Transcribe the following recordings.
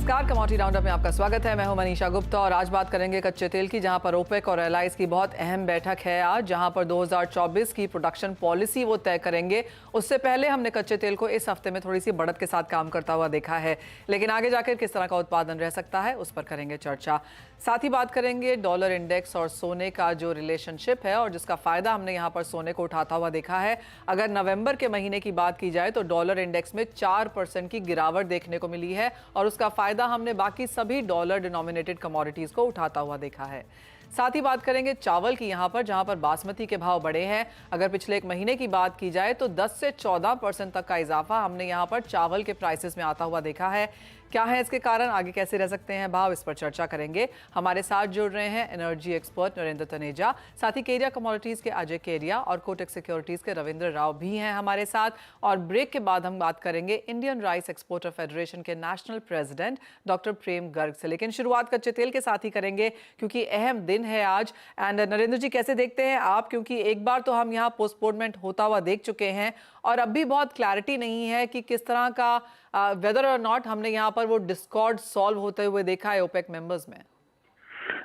नमस्कार, commodity roundup में आपका स्वागत है। मैं हूं मनीषा गुप्ता और आज बात करेंगे कच्चे तेल की, जहां पर ओपेक और एलाइज की बहुत अहम बैठक है आज, जहां पर 2024 की प्रोडक्शन पॉलिसी वो तय करेंगे। उससे पहले हमने कच्चे तेल को इस हफ्ते में थोड़ी सी बढ़त के साथ काम करता हुआ देखा है, लेकिन आगे जाकर किस तरह का उत्पादन रह सकता है उस पर करेंगे चर्चा। साथ ही बात करेंगे डॉलर इंडेक्स और सोने का जो रिलेशनशिप है और जिसका फायदा हमने यहाँ पर सोने को उठाता हुआ देखा है। अगर नवंबर के महीने की बात की जाए तो डॉलर इंडेक्स में 4% की गिरावट देखने को मिली है और उसका फायदा हमने बाकी सभी डॉलर डिनोमिनेटेड कमोडिटीज को उठाता हुआ देखा है। साथ ही बात करेंगे चावल की, यहाँ पर जहाँ पर बासमती के भाव बढ़े हैं। अगर पिछले एक महीने की बात की जाए तो 10 से 14% तक का इजाफा हमने यहाँ पर चावल के प्राइसेस में आता हुआ देखा है। क्या है इसके कारण, आगे कैसे रह सकते हैं भाव, इस पर चर्चा करेंगे। हमारे साथ जुड़ रहे हैं एनर्जी एक्सपर्ट नरेंद्र तनेजा, साथ ही केरिया कमोडिटीज के अजय केरिया और कोटक सिक्योरिटीज के रविंद्र राव भी हैं हमारे साथ। और ब्रेक के बाद हम बात करेंगे इंडियन राइस एक्सपोर्टर फेडरेशन के नेशनल प्रेसिडेंट डॉक्टर प्रेम गर्ग से। लेकिन शुरुआत कच्चे तेल के साथ ही करेंगे क्योंकि अहम दिन है आज। एंड नरेंद्र जी, कैसे देखते हैं आप, क्योंकि एक बार तो हम यहाँ पोस्टपोनमेंट होता हुआ देख चुके हैं और अब भी बहुत क्लैरिटी नहीं है कि किस तरह का वेदर और नॉट हमने यहाँ पर वो डिस्कॉर्ड सॉल्व होते हुए देखा है ओपेक मेंबर्स में।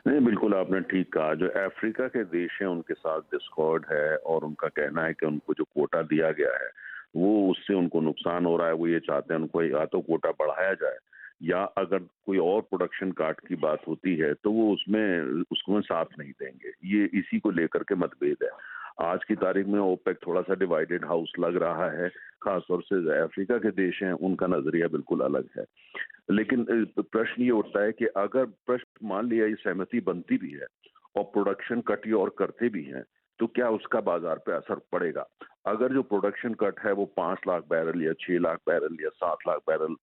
नहीं, बिल्कुल आपने ठीक कहा। जो अफ्रीका के देश हैं उनके साथ डिस्कॉर्ड है और उनका कहना है कि उनको जो कोटा दिया गया है वो उससे उनको नुकसान हो रहा है। वो ये चाहते हैं उनको या तो कोटा बढ़ाया जाए या अगर कोई और प्रोडक्शन काट की बात होती है तो वो उसमें साथ नहीं देंगे। ये इसी को लेकर के मतभेद है। आज की तारीख में ओपेक थोड़ा सा डिवाइडेड हाउस लग रहा है, खासतौर से अफ्रीका के देश हैं उनका नजरिया बिल्कुल अलग है। लेकिन प्रश्न ये उठता है कि अगर प्रश्न मान लिया ये सहमति बनती भी है और प्रोडक्शन कट ये और करते भी हैं तो क्या उसका बाजार पे असर पड़ेगा। अगर जो प्रोडक्शन कट है वो 5 लाख बैरल या 6 लाख बैरल या 7 लाख बैरल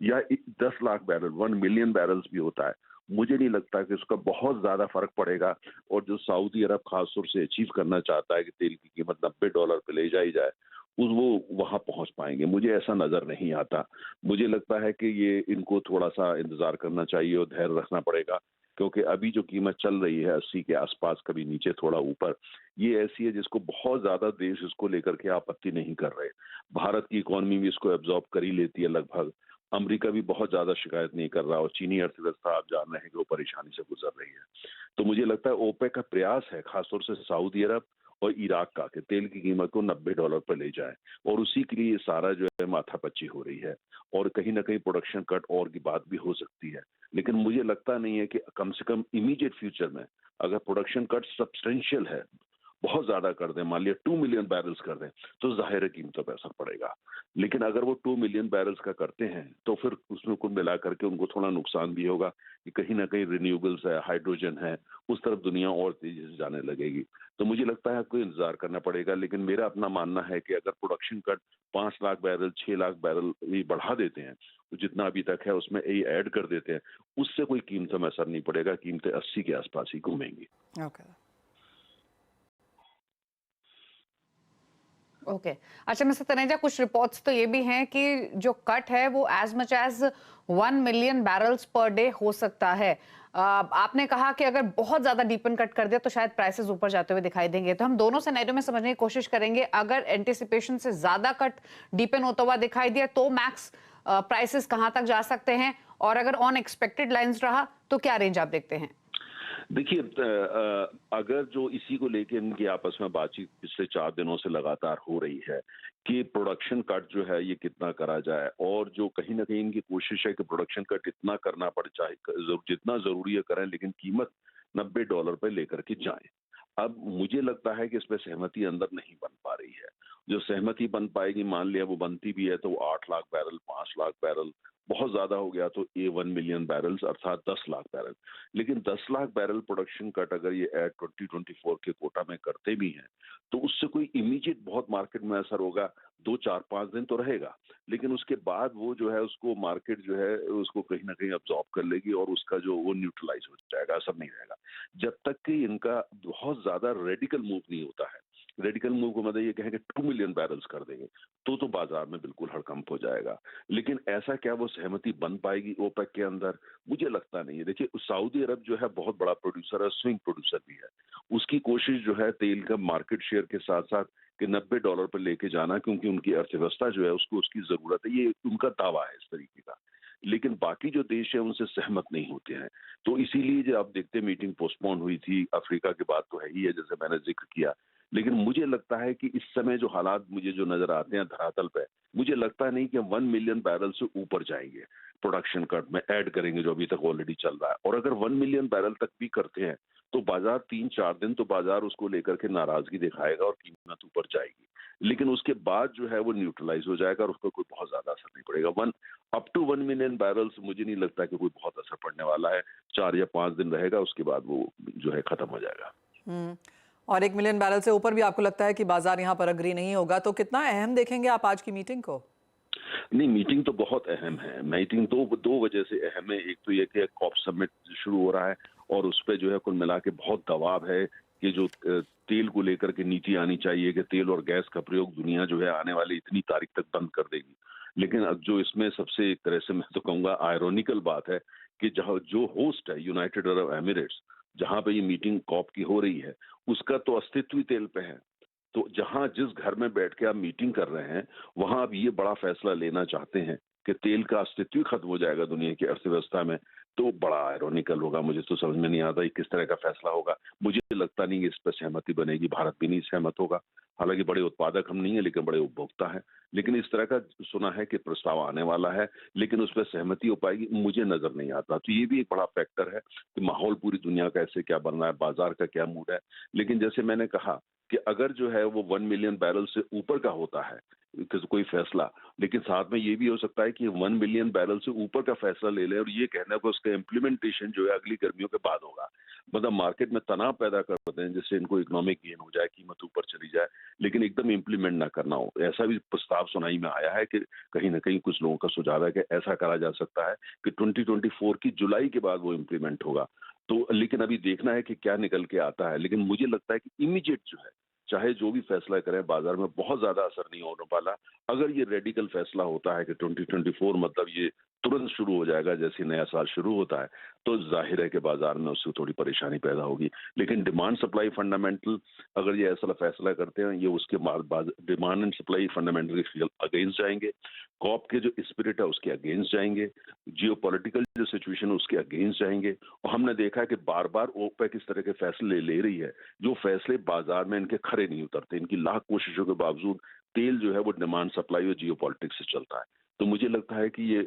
या 10 लाख बैरल 1 मिलियन बैरल्स भी होता है, मुझे नहीं लगता कि उसका बहुत ज्यादा फर्क पड़ेगा। और जो सऊदी अरब खासतौर से अचीव करना चाहता है कि तेल की कीमत $90 पे ले जाई जाए, वो वहां पहुंच पाएंगे, मुझे ऐसा नजर नहीं आता। मुझे लगता है कि ये इनको थोड़ा सा इंतजार करना चाहिए और धैर्य रखना पड़ेगा, क्योंकि अभी जो कीमत चल रही है 80 के आसपास, कभी नीचे थोड़ा ऊपर, ये ऐसी है जिसको बहुत ज्यादा देश इसको लेकर के आपत्ति नहीं कर रहे। भारत की इकोनॉमी भी इसको एब्जॉर्ब कर ही लेती है लगभग। अमेरिका भी बहुत ज्यादा शिकायत नहीं कर रहा और चीनी अर्थव्यवस्था आप जान रहे हैं कि वो परेशानी से गुजर रही है। तो मुझे लगता है ओपेक का प्रयास है खासतौर से सऊदी अरब और इराक का कि तेल की कीमत को $90 पर ले जाए और उसी के लिए सारा जो है माथापच्ची हो रही है और कहीं ना कहीं प्रोडक्शन कट और की बात भी हो सकती है। लेकिन मुझे लगता नहीं है कि कम से कम इमीडिएट फ्यूचर में अगर प्रोडक्शन कट सब्सटेंशियल है, बहुत ज्यादा कर दें, मान लिया 2 मिलियन बैरल्स कर दें, तो जाहिर है कीमतों पर असर पड़ेगा। लेकिन अगर वो 2 मिलियन बैरल्स का करते हैं तो फिर उसमें कुल मिला करके उनको थोड़ा नुकसान भी होगा कि कहीं ना कहीं रिन्यूएबल्स है, हाइड्रोजन है, उस तरफ दुनिया और तेजी से जाने लगेगी। तो मुझे लगता है आपको इंतजार करना पड़ेगा। लेकिन मेरा अपना मानना है कि अगर production cut 5 lakh barrel 6 lakh barrel ये बढ़ा देते हैं तो जितना अभी तक है उसमें ये ऐड कर देते हैं, उससे कोई कीमतों में असर नहीं पड़ेगा। कीमतें 80 के आसपास ही घूमेंगी। ओके अच्छा मिस्टर तनेजा, कुछ रिपोर्ट्स तो ये भी हैं कि जो कट है वो as much as 1 million barrels per day हो सकता है। आपने कहा कि अगर बहुत ज्यादा डीपन कट कर दिया तो शायद प्राइसेस ऊपर जाते हुए दिखाई देंगे। तो हम दोनों सिनेरियो में समझने की कोशिश करेंगे। अगर एंटिसिपेशन से ज्यादा कट डीपन होता हुआ दिखाई दिया तो मैक्स प्राइसेस कहां तक जा सकते हैं, और अगर ऑन एक्सपेक्टेड लाइंस रहा तो क्या रेंज आप देखते हैं? देखिए, अगर जो इसी को लेके इनकी आपस में बातचीत पिछले 4 दिनों से लगातार हो रही है कि प्रोडक्शन कट जो है ये कितना करा जाए, और जो कहीं ना कहीं इनकी कोशिश है कि प्रोडक्शन कट इतना करना पड़ चाहे जितना जरूरी है करें, लेकिन कीमत $90 पे लेकर के जाए। अब मुझे लगता है कि इस पर सहमति अंदर नहीं बन पा रही है। जो सहमति बन पाएगी, मान लिया वो बनती भी है, तो 8 लाख बैरल 5 लाख बैरल, बहुत ज्यादा हो गया तो 1 मिलियन बैरल्स अर्थात 10 लाख बैरल। लेकिन 10 लाख बैरल प्रोडक्शन कट अगर ये एट 2024 के कोटा में करते भी हैं तो उससे कोई इमीडिएट बहुत मार्केट में असर होगा, 2 4 5 दिन तो रहेगा, लेकिन उसके बाद वो जो है उसको मार्केट जो है उसको कहीं ना कहीं अब्जॉर्ब कर लेगी और उसका जो वो न्यूट्रलाइज हो जाएगा, असर नहीं रहेगा जब तक कि इनका बहुत ज्यादा रेडिकल मूव नहीं होता है। रेडिकल मूव को मतलब ये कहें कि 2 मिलियन बैरल्स कर देंगे तो बाजार में बिल्कुल हड़कंप हो जाएगा। लेकिन ऐसा क्या वो सहमति बन पाएगी ओपेक के अंदर? मुझे लगता नहीं है। देखिए, सऊदी अरब जो है बहुत बड़ा प्रोड्यूसर है, स्विंग प्रोड्यूसर भी है। उसकी कोशिश जो है तेल का मार्केट शेयर के साथ साथ कि $90 पर लेके जाना, क्योंकि उनकी अर्थव्यवस्था जो है उसको उसकी जरूरत है, ये उनका दावा है इस तरीके का। लेकिन बाकी जो देश है उनसे सहमत नहीं होते हैं। तो इसीलिए जो आप देखते हैं मीटिंग पोस्टपोन हुई थी, अफ्रीका की बात तो है ही है जैसे मैंने जिक्र किया। लेकिन मुझे लगता है कि इस समय जो हालात मुझे जो नजर आते हैं धरातल पे, मुझे लगता नहीं कि हम 1 मिलियन बैरल से ऊपर जाएंगे प्रोडक्शन कट में ऐड करेंगे जो अभी तक ऑलरेडी चल रहा है। और अगर 1 मिलियन बैरल तक भी करते हैं तो बाजार 3-4 दिन तो बाजार उसको लेकर के नाराजगी दिखाएगा और कीमत ऊपर जाएगी, लेकिन उसके बाद जो है वो न्यूट्रलाइज हो जाएगा और उसका कोई बहुत ज्यादा असर नहीं पड़ेगा। One up to 1 million barrels मुझे नहीं लगता कि कोई बहुत असर पड़ने वाला है। 4 या 5 दिन रहेगा, उसके बाद वो जो है खत्म हो जाएगा। और 1 मिलियन बैरल से ऊपर भी आपको लगता है कि बाजार यहाँ पर अग्री नहीं होगा, तो कितना अहम देखेंगे आप आज की मीटिंग को? नहीं, मीटिंग तो बहुत अहम है। मीटिंग दो वजह से अहम है। एक तो ये कि कॉप समिट शुरू हो रहा है और उस पे जो है कुल मिला के बहुत दबाव है कि जो तेल को लेकर के नीति आनी चाहिए कि तेल और गैस का प्रयोग दुनिया जो है आने वाली इतनी तारीख तक बंद कर देगी। लेकिन अब जो इसमें सबसे एक तरह से मैं तो कहूँगा आयरॉनिकल बात है कि जहाँ जो होस्ट है यूनाइटेड अरब एमिरेट्स, जहाँ पे ये मीटिंग कॉप की हो रही है, उसका तो अस्तित्व ही तेल पे है। तो जहां जिस घर में बैठ के आप मीटिंग कर रहे हैं वहां आप ये बड़ा फैसला लेना चाहते हैं कि तेल का अस्तित्व ही खत्म हो जाएगा दुनिया की अर्थव्यवस्था में, तो बड़ा आयरॉनिकल होगा। मुझे तो समझ में नहीं आता ये किस तरह का फैसला होगा। मुझे लगता नहीं इस पर सहमति बनेगी, भारत भी नहीं सहमत होगा। हालांकि बड़े उत्पादक हम नहीं है लेकिन बड़े उपभोक्ता हैं। लेकिन इस तरह का सुना है कि प्रस्ताव आने वाला है, लेकिन उस पर सहमति हो पाएगी मुझे नजर नहीं आता। तो ये भी एक बड़ा फैक्टर है कि माहौल पूरी दुनिया का ऐसे क्या बन रहा है, बाजार का क्या मूड है। लेकिन जैसे मैंने कहा कि अगर जो है वो 1 मिलियन बैरल से ऊपर का होता है कोई फैसला, लेकिन साथ में ये भी हो सकता है कि 1 मिलियन बैरल से ऊपर का फैसला ले ले और ये कहना कि उसका इम्प्लीमेंटेशन जो है अगली गर्मियों के बाद होगा। मतलब मार्केट में तनाव पैदा कर देते हैं जिससे इनको इकोनॉमिक गेन हो जाए, कीमत ऊपर चली जाए, लेकिन एकदम इम्प्लीमेंट ना करना हो। ऐसा भी प्रस्ताव सुनाई में आया है कि कहीं ना कहीं कुछ लोगों का सुझाव है कि ऐसा करा जा सकता है कि 2024 की जुलाई के बाद वो इम्प्लीमेंट होगा। तो लेकिन अभी देखना है कि क्या निकल के आता है। लेकिन मुझे लगता है कि इमीडिएट जो है चाहे जो भी फैसला करें बाजार में बहुत ज्यादा असर नहीं होने वाला। अगर ये रेडिकल फैसला होता है कि 2024 मतलब ये तुरंत शुरू हो जाएगा जैसे नया साल शुरू होता है, तो जाहिर है कि बाजार में उससे थोड़ी परेशानी पैदा होगी। लेकिन डिमांड सप्लाई फंडामेंटल अगर ये ऐसा फैसला करते हैं ये उसके बाद डिमांड एंड सप्लाई फंडामेंटल के अगेंस्ट जाएंगे, कॉप के जो स्पिरिट है उसके अगेंस्ट जाएंगे, जियोपॉलिटिकल जो सिचुएशन है उसके अगेंस्ट जाएंगे। और हमने देखा है कि बार बार ओपेक इस तरह के फैसले ले रही है जो फैसले बाजार में इनके खरे नहीं उतरते। इनकी लाख कोशिशों के बावजूद तेल जो है वो डिमांड सप्लाई और जियोपॉलिटिक्स से चलता है। तो मुझे लगता है कि ये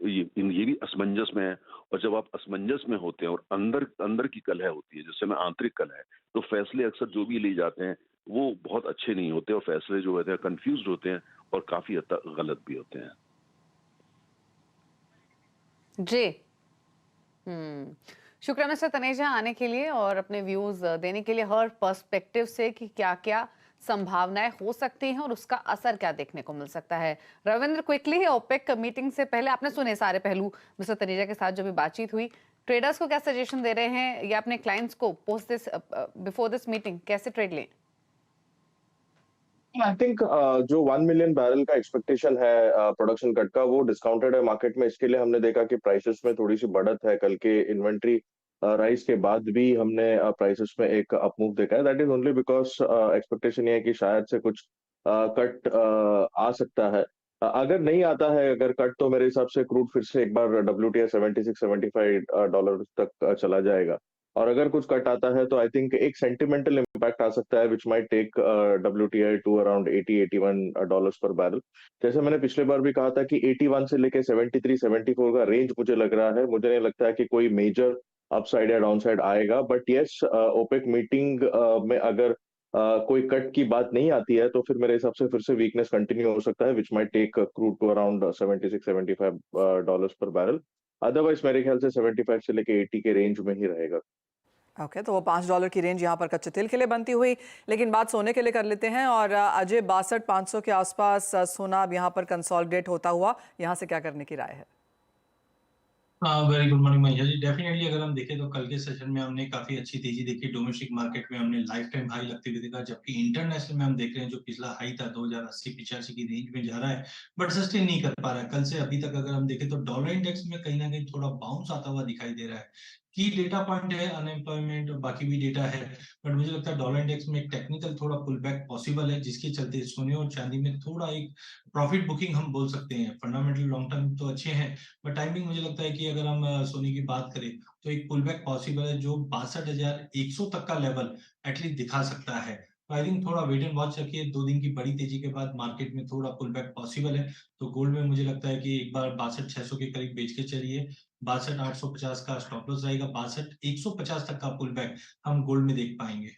भी असमंजस में है। और जब आप असमंजस में होते हैं और अंदर अंदर की कलह होती है जिससे में आंतरिक कलह है, तो फैसले अक्सर जो भी लिए जाते हैं वो बहुत अच्छे नहीं होते और फैसले जो होते हैं कंफ्यूज होते हैं और काफी हद तक गलत भी होते हैं। जी। शुक्रिया मिस्टर तनेजा आने के लिए और अपने व्यूज देने के लिए हर पर्सपेक्टिव से कि क्या क्या संभावनाएं हो सकती हैं और उसका असर क्या देखने को मिल सकता है। रविंद्र, क्विकली ओपेक मीटिंग से पहले आपने सुने सारे पहलू मिस्टर तनेजा के साथ जो भी बातचीत हुई, ट्रेडर्स को क्या सजेशन दे रहे हैं या अपने क्लाइंट्स को post this before this meeting कैसे ट्रेड लें? आई थिंक जो 1 मिलियन बैरल का एक्सपेक्टेशन है प्रोडक्शन कट का वो डिस्काउंटेड है मार्केट में। इसके लिए हमने देखा कि प्राइसेस में थोड़ी सी बढ़त है। कल के इन्वेंट्री राइज के बाद भी हमने प्राइसेस में एक अपमूव देखा है। That is only because expectation ये है कि शायद से कुछ कट आ सकता है। अगर नहीं आता है अगर कट तो मेरे हिसाब से क्रूड फिर से एक बार WTI 76-75 डॉलर तक चला जाएगा। और अगर कुछ कट आता है तो आई थिंक एक सेंटिमेंटल इम्पैक्ट आ सकता है which might take WTI to around 80-81 dollars per barrel. जैसे मैंने पिछले बार भी कहा था कि 81 से लेके 73-74 का रेंज मुझे लग रहा है। मुझे नहीं लगता है कि कोई मेजर अपसाइड या डाउनसाइड आएगा। बट यस, ओपेक मीटिंग में अगर कोई कट की बात नहीं आती है तो फिर मेरे हिसाब से फिर से वीकनेस कंटिन्यू हो सकता है which might take crude to around 76-75 dollars per barrel. Otherwise मेरे ख्याल से 75 से लेके 80 के रेंज में ही रहेगा। ओके, तो वो $5 की रेंज यहाँ पर कच्चे तेल के लिए बनती हुई। लेकिन बात सोने के लिए कर लेते हैं और अजय 62,500 के आसपास सोना अब यहाँ पर कंसोलिडेट होता हुआ, यहाँ से क्या करने की राय है? Very good morning Mahesh ji. Definitely अगर हम देखें तो कल के सेशन में हमने काफी अच्छी तेजी देखी। डोमेस्टिक मार्केट में हमने लाइफ टाइम हाई लगते हुए देखा, जबकि इंटरनेशनल में हम देख रहे हैं जो पिछला हाई था 2080-85 की रेंज में जा रहा है बट सस्टेन नहीं कर पा रहा है। कल से अभी तक अगर हम देखें तो डॉलर इंडेक्स में कहीं ना कहीं थोड़ा बाउंस आता हुआ दिखाई दे रहा है। की डेटा पॉइंट है अनएम्प्लॉयमेंट और बाकी भी डेटा है, बट मुझे लगता है डॉलर इंडेक्स में एक टेक्निकल थोड़ा पुल बैक पॉसिबल है, जिसके चलते सोने और चांदी में थोड़ा एक प्रॉफिट बुकिंग हम बोल सकते हैं। फंडामेंटल लॉन्ग टर्म तो अच्छे हैं, बट टाइमिंग मुझे लगता है कि अगर हम सोने की बात करें तो एक पुल बैक पॉसिबल है जो 62,100 तक का लेवल एटलीस्ट दिखा सकता है। तो आई थिंक थोड़ा वेट एंड वॉच रखिए, 2 दिन की बड़ी तेजी के बाद मार्केट में थोड़ा पुल बैक पॉसिबल है। तो गोल्ड में मुझे लगता है कि एक बार 62,600 के करीब बेच के चलिए, 62,850 का स्टॉप लॉस रहेगा, 62,150 तक का पुल बैक हम गोल्ड में देख पाएंगे।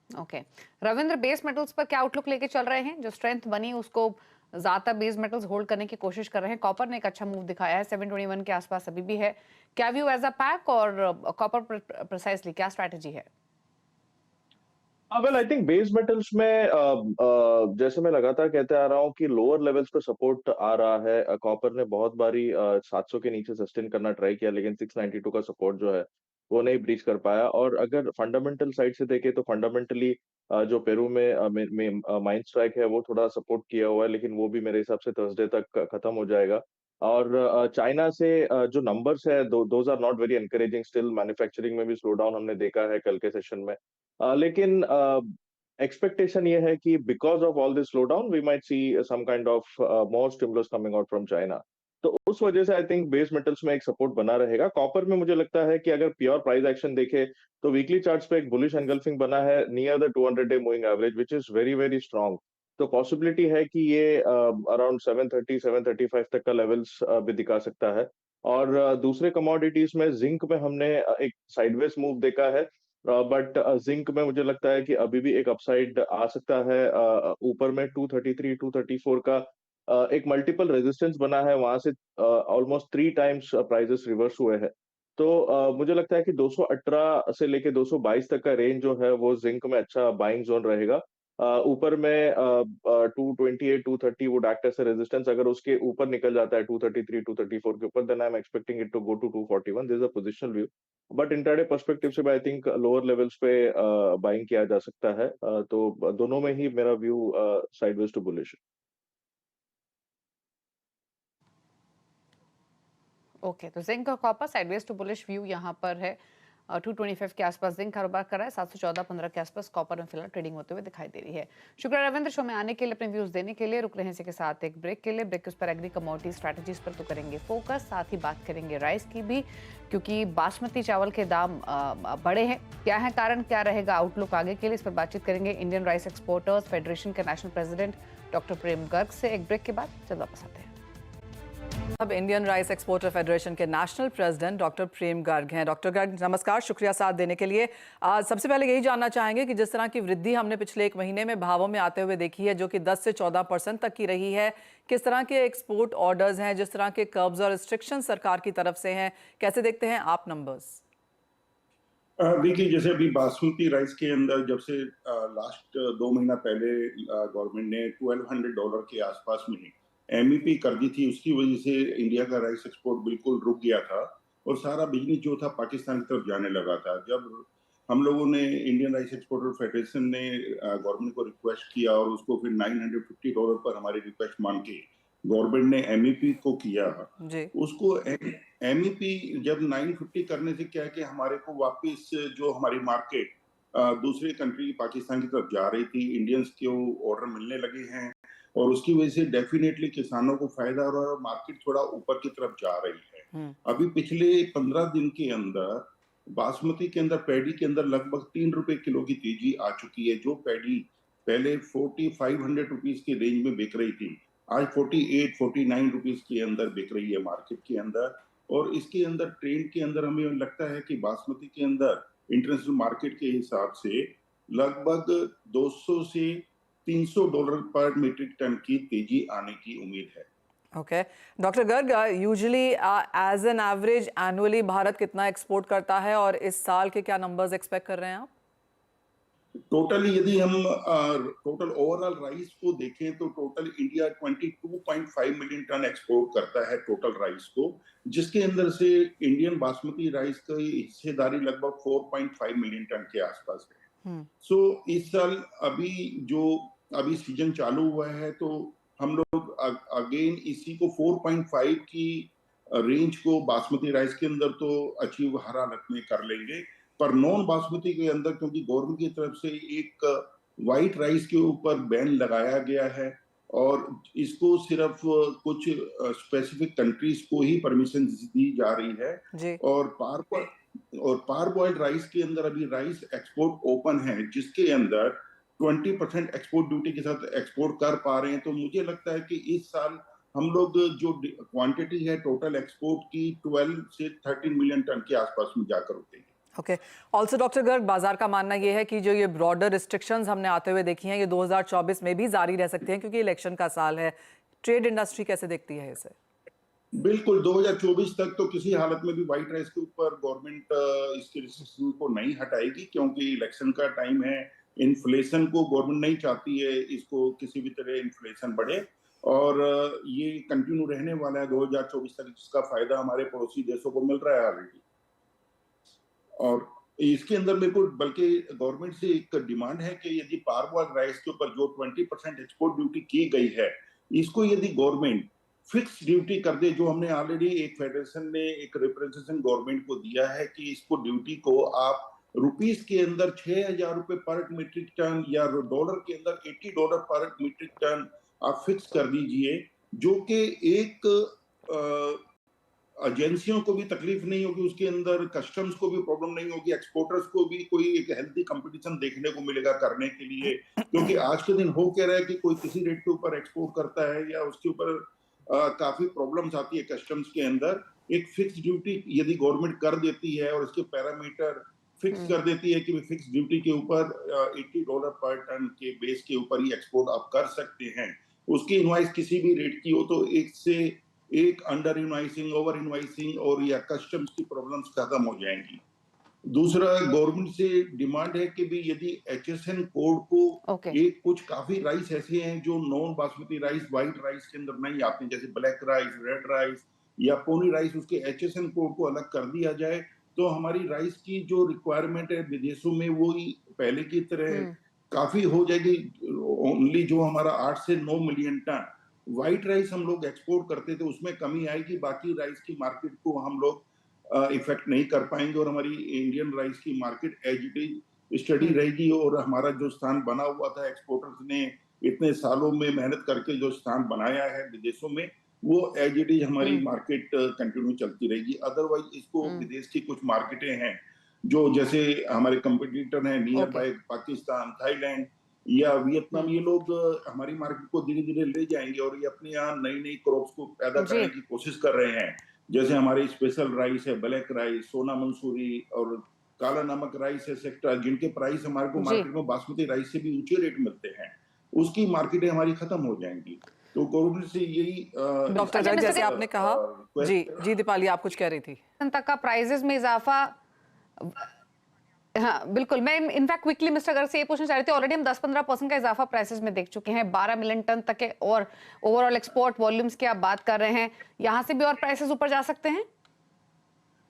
ओके, रविंद्र, बेस मेटल्स पर क्या आउटलुक लेके चल रहे हैं? जो स्ट्रेंथ बनी उसको ज्यादा बेस मेटल्स होल्ड करने की कोशिश कर रहे हैं। कॉपर ने एक अच्छा मूव दिखाया है, 721 के आसपास अभी भी है। क्या व्यू एज अ पैक और कॉपर प्रिसाइसली क्या स्ट्रैटेजी है? Well I think base metals में जैसे मैं लगातार कहते आ रहा हूँ कि लोअर लेवल्स पे सपोर्ट आ रहा है। कॉपर ने बहुत बारी 700 के नीचे सस्टेन करना ट्राई किया, लेकिन 692 का सपोर्ट जो है वो नहीं ब्रीच कर पाया। और अगर फंडामेंटल साइड से देखें तो फंडामेंटली जो पेरू में माइन स्ट्राइक है वो थोड़ा सपोर्ट किया हुआ है, लेकिन वो भी मेरे हिसाब से थर्सडे तक खत्म हो जाएगा। और चाइना से जो नंबर्स है those are not very encouraging still. Manufacturing में भी स्लो डाउन हमने देखा है कल के सेशन में। लेकिन एक्सपेक्टेशन ये है कि because of all this slow down we might see some kind of more stimulus coming out from China. तो उस वजह से आई थिंक बेस मेटल्स में एक सपोर्ट बना रहेगा। कॉपर में मुझे लगता है कि अगर प्योर प्राइस एक्शन देखे तो वीकली चार्ट्स पे एक बुलिश एंगल्फिंग बना है नियर द 200-डे moving average which is very very strong. तो पॉसिबिलिटी है कि ये अराउंड 730 735 तक का लेवल्स भी दिखा सकता है। और दूसरे कमोडिटीज में जिंक में हमने एक साइडवेज मूव देखा है, बट जिंक में मुझे लगता है कि अभी भी एक अपसाइड आ सकता है। ऊपर में 233 234 का एक मल्टीपल रेजिस्टेंस बना है, वहां से ऑलमोस्ट 3 टाइम्स प्राइजेस रिवर्स हुए हैं। तो मुझे लगता है कि 218 से लेके 222 तक का रेंज जो है वो जिंक में अच्छा बाइंग जोन रहेगा। ऊपर में 228 230 वुड एक्ट एज रेजिस्टेंस। अगर उसके ऊपर निकल जाता है 233 234 के ऊपर, then I am expecting it to go to 241। This is a positional view, but intraday perspective से आई थिंक लोअर लेवल्स पे बाइंग किया जा सकता है। तो दोनों में ही मेरा view sideways to bullish. Okay, तो जिंक और copper sideways to bullish view यहाँ पर है। 225 के आसपास जिंक कारोबार कर रहा है, 714.15 के आसपास कॉपर में फिलहाल ट्रेडिंग होते हुए दिखाई दे रही है। शुक्रिया रविंद्र, शो में आने के लिए, अपने व्यूज देने के लिए। रुक रहे हैं इसी के साथ एक ब्रेक के लिए। ब्रेक के उस पर एग्री कमोडिटी स्ट्रैटेजीज पर तो करेंगे फोकस, साथ ही बात करेंगे राइस की भी, क्योंकि बासमती चावल के दाम बढ़े हैं। क्या है कारण, क्या रहेगा आउटलुक आगे के लिए, इस पर बातचीत करेंगे इंडियन राइस एक्सपोर्टर्स फेडरेशन के नेशनल प्रेसिडेंट डॉक्टर प्रेम गर्ग से। एक ब्रेक के बाद जल्द वापस आते हैं। अब इंडियन राइस एक्सपोर्टर फेडरेशन के नेशनल प्रेसिडेंट डॉक्टर प्रेम गर्ग हैं। डॉक्टर गर्ग नमस्कार, शुक्रिया साथ देने के लिए। सबसे पहले यही जानना चाहेंगे कि जिस तरह की वृद्धि हमने पिछले एक महीने में भावों में आते हुए देखी है, जो कि 10 से 14% तक की रही है, किस तरह के एक्सपोर्ट ऑर्डर्स हैं, जिस तरह के कर्ब्स और रिस्ट्रिक्शन सरकार की तरफ से हैं, कैसे देखते हैं आप नंबर्स? देखिए, जैसे अभी बासमती राइस के अंदर जब से लास्ट 2 महीना पहले गवर्नमेंट ने $1,200 के आसपास में एमईपी कर दी थी, उसकी वजह से इंडिया का राइस एक्सपोर्ट बिल्कुल रुक गया था और सारा बिजनेस जो था पाकिस्तान की तरफ जाने लगा था। जब हम लोगों ने, इंडियन राइस एक्सपोर्टर फेडरेशन ने गवर्नमेंट को रिक्वेस्ट किया और उसको फिर $950 पर हमारी रिक्वेस्ट मान के गवर्नमेंट ने एमईपी को किया जी। उसको एमईपी जब 950 करने से क्या है कि हमारे को वापस जो हमारी मार्केट दूसरे कंट्री पाकिस्तान की तरफ जा रही थी, इंडियंस को ऑर्डर मिलने लगे हैं और उसकी वजह से डेफिनेटली किसानों को फायदा हो रहा है और मार्केट थोड़ा ऊपर की तरफ जा रही है। अभी पिछले 15 दिन के अंदर बासमती के अंदर, पैडी के अंदर लगभग ₹3 किलो की तेजी आ चुकी है। जो पैडी पहले 4500 रुपीज के रेंज में बिक रही थी, आज 48-49 रुपीज के अंदर बिक रही है मार्केट के अंदर। और इसके अंदर ट्रेंड के अंदर हमें लगता है कि बासमती के अंदर इंटरनेशनल मार्केट के हिसाब से लगभग 200 से $300 पर मीट्रिक टन की तेजी आने की उम्मीद है। Okay, doctor Garg, usually as an average annually Bharat कितना एक्सपोर्ट करता है और इस साल के क्या नंबर्स एक्सपेक्ट कर रहे हैं आप? टोटली यदि हम टोटल ओवरऑल राइस को देखें तो total India 22.5 million ton export करता है टोटल राइस को, जिसके अंदर से इंडियन बासमती राइस की हिस्सेदारी लगभग 4.5 मिलियन टन के आसपास है। सो इस साल अभी सीजन चालू हुआ है तो हम लोग अगेन इसी को 4.5 की रेंज को बासमती राइस के अंदर तो अचीव हर हालत में कर लेंगे, पर नॉन बासमती के अंदर क्योंकि गवर्नमेंट की तरफ से एक व्हाइट राइस के ऊपर बैन लगाया गया है और इसको सिर्फ कुछ स्पेसिफिक कंट्रीज को ही परमिशन दी जा रही है जी। और पार बॉइल्ड राइस के अंदर अभी राइस एक्सपोर्ट ओपन है जिसके अंदर 20% एक्सपोर्ट ड्यूटी के साथ एक्सपोर्ट कर पा रहे हैं। तो मुझे लगता है कि इस साल हम लोग जो क्वांटिटी है टोटल एक्सपोर्ट की 12 से 13 मिलियन टन के आसपास में जाकर उठेगी। ओके, ऑल्सो डॉक्टर गर्ग, बाजार का मानना यह है कि जो ये ब्रॉडर रिस्ट्रिक्शंस हमने आते हुए देखी हैं ये 2024 में भी जारी रह सकते हैं क्योंकि इलेक्शन का साल है। ट्रेड इंडस्ट्री कैसे देखती है इसे? बिल्कुल 2024 तक तो किसी हालत में भी व्हाइट राइस के ऊपर गवर्नमेंट इसके रिस्ट्रिक्शन को नहीं हटाएगी क्योंकि इलेक्शन का टाइम है। इन्फ्लेशन को गवर्नमेंट नहीं चाहती है इसको किसी भी तरह इन्फ्लेशन बढ़े और ये कंटिन्यू रहने वाला है 2024 तक, जिसका फायदा हमारे पड़ोसी देशों को मिल रहा है ऑलरेडी। और इसके अंदर मेरे को बल्कि गवर्नमेंट से एक डिमांड है कि यदि पारबॉइल्ड राइस के ऊपर जो 20% एक्सपोर्ट ड्यूटी की गई है इसको यदि गवर्नमेंट फिक्स ड्यूटी कर दे, जो हमने ऑलरेडी एक फेडरेशन ने एक रिप्रेजेंटेशन गवर्नमेंट को दिया है कि इसको ड्यूटी को आप रुपीस के अंदर 6,000 रुपए पर मीट्रिक टन या डॉलर के अंदर $80 पर मीट्रिक टन आप फिक्स कर दीजिए, जो कि एक एजेंसियों को भी तकलीफ नहीं होगी, उसके अंदर कस्टम्स को भी प्रॉब्लम नहीं होगी, एक्सपोर्टर्स को भी कोई एक हेल्दी कंपटीशन देखने को मिलेगा करने के लिए। क्योंकि आज के दिन हो क्या रहा है कि कोई किसी रेट के ऊपर एक्सपोर्ट करता है या उसके ऊपर काफी प्रॉब्लम्स आती है कस्टम्स के अंदर। एक फिक्स ड्यूटी यदि गवर्नमेंट कर देती है और इसके पैरामीटर फिक्स कर देती है कि फिक्स ड्यूटी के ऊपर $80 पर टन के बेस के ऊपर ही एक्सपोर्ट आप कर सकते हैं, उसकी इनवॉइस किसी भी रेट की हो तो एक से एक अंडर इनवॉइसिंग, ओवर इनवॉइसिंग और या कस्टम्स की प्रॉब्लम्स खत्म हो जाएंगी। दूसरा गवर्नमेंट से डिमांड है कि भी यदि HSN कोड को एक कुछ काफी राइस ऐसे हैं जो non basmati rice white rice के अंदर नहीं आते, जैसे ब्लैक राइस, रेड राइस या पोनी राइस, उसके HSN कोड को अलग कर दिया जाए तो हमारी राइस की जो रिक्वायरमेंट है विदेशों में वो ही पहले की तरह काफी हो जाएगी। ओनली जो हमारा 8 से 9 मिलियन टन व्हाइट राइस हम लोग एक्सपोर्ट करते थे उसमें कमी आएगी, बाकी राइस की मार्केट को हम लोग इफेक्ट नहीं कर पाएंगे और हमारी इंडियन राइस की market as it is steady रहेगी और हमारा जो स्थान बना हुआ था एक्सपोर्टर्स ने इतने सालों में मेहनत करके जो स्थान बनाया है विदेशों में वो एज इट इज हमारी मार्केट कंटिन्यू चलती रहेगी। अदरवाइज इसको विदेश की कुछ मार्केटें हैं जो जैसे हमारे कंपटीटर हैं नियर बाय पाकिस्तान, थाईलैंड या वियतनाम, ये लोग हमारी मार्केट को धीरे धीरे ले जाएंगे और ये अपने यहाँ नई नई क्रॉप्स को पैदा करने की कोशिश कर रहे हैं। जैसे हमारी स्पेशल राइस है, ब्लैक राइस, सोना मंसूरी और काला नमक राइस है सेक्टर, जिनके प्राइस हमारे को मार्केट में बासमती राइस से भी ऊंचे रेट मिलते हैं, उसकी मार्केटें हमारी खत्म हो जाएंगी। तो गवर्नमेंट से यही डॉक्टर गर्ग जैसे आपने कहा जी दीपाली आप कुछ कह रही थी तक का प्राइसेस में इजाफा। हाँ बिल्कुल, मैं इनफैक्ट क्विकली मिस्टर गर्ग से ये पूछना चाह रही थी, ऑलरेडी हम 10-15% का इजाफा प्राइसेस में देख चुके हैं, 12 मिलियन टन तक के और ओवरऑल एक्सपोर्ट वॉल्यूम्स की आप बात कर रहे हैं, यहाँ से भी और प्राइसेस ऊपर जा सकते हैं?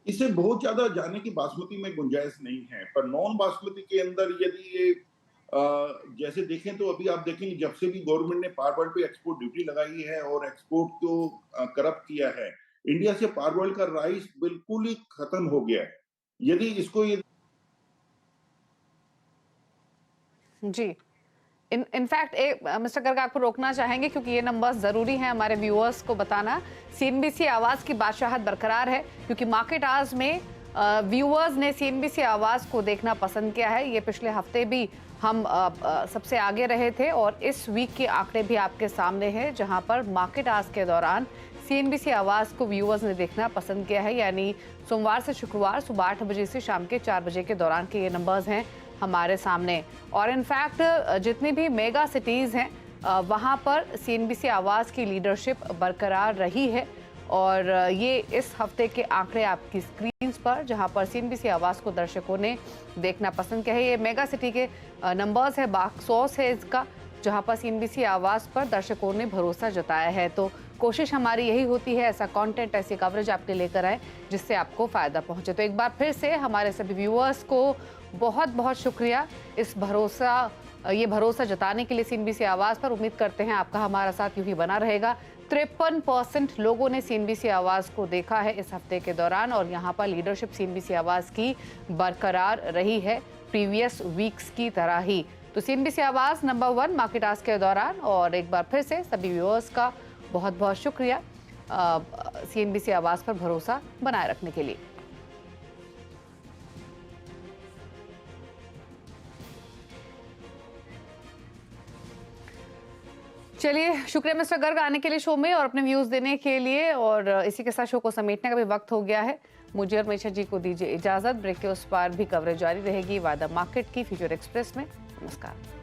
इससे बहुत ज्यादा जाने की बासमती में गुंजाइश नहीं है, पर नॉन बासमती के अंदर यदि ये जैसे देखें तो अभी आप देखेंगे जब से भी गवर्नमेंट ने पारबॉइल्ड पे एक्सपोर्ट ड्यूटी लगाई है और एक्सपोर्ट को करप्ट किया है, इंडिया से पारबॉइल्ड का राइस बिल्कुल ही खत्म हो गया है। यदि इसको जी इनफैक्ट मिस्टर गर्ग आपको रोकना चाहेंगे क्योंकि ये नंबर्स जरूरी हैं हमारे व्यूअर्स को बताना। CNBC आवाज की बादशाहत बरकरार है क्योंकि मार्केट आज में व्यूअर्स ने CNBC आवाज को देखना पसंद किया है। ये पिछले हफ्ते भी हम सबसे आगे रहे थे और इस वीक के आंकड़े भी आपके सामने हैं जहां पर मार्केट आज के दौरान CNBC आवाज को व्यूअर्स ने देखना पसंद किया है, यानी सोमवार से शुक्रवार सुबह 8 बजे से शाम के 4 बजे के दौरान के ये नंबर्स हैं हमारे सामने। और इनफैक्ट जितनी भी मेगा सिटीज़ हैं वहाँ पर CNBC आवाज़ की लीडरशिप बरकरार रही है और ये इस हफ्ते के आंकड़े आपकी स्क्रीन्स पर जहाँ पर CNBC आवाज़ को दर्शकों ने देखना पसंद किया है। ये मेगा सिटी के नंबर्स है, बाक्सॉस है इसका, जहाँ पर CNBC आवाज़ पर दर्शकों ने भरोसा जताया है। तो कोशिश हमारी यही होती है ऐसा कंटेंट, ऐसी कवरेज आपके लेकर आए जिससे आपको फ़ायदा पहुंचे। तो एक बार फिर से हमारे सभी व्यूअर्स को बहुत बहुत शुक्रिया इस भरोसा ये भरोसा जताने के लिए सीएनबीसी आवाज पर उम्मीद करते हैं आपका हमारा साथ यूं ही बना रहेगा। 53% लोगों ने सीएनबीसी आवाज को देखा है इस हफ्ते के दौरान और यहाँ पर लीडरशिप सीएनबीसी आवाज की बरकरार रही है प्रीवियस वीक्स की तरह ही। तो सीएनबीसी आवाज नंबर 1 मार्केट आज के दौरान। और एक बार फिर से सभी व्यूअर्स का बहुत बहुत शुक्रिया सीएनबीसी आवाज पर भरोसा बनाए रखने के लिए। चलिए, शुक्रिया मिस्टर गर्ग आने के लिए शो में और अपने व्यूज देने के लिए। और इसी के साथ शो को समेटने का भी वक्त हो गया है। मुझे और मेशा जी को दीजिए इजाजत। ब्रेक के उस पार भी कवरेज जारी रहेगी वायदा मार्केट की फ्यूचर एक्सप्रेस में। नमस्कार।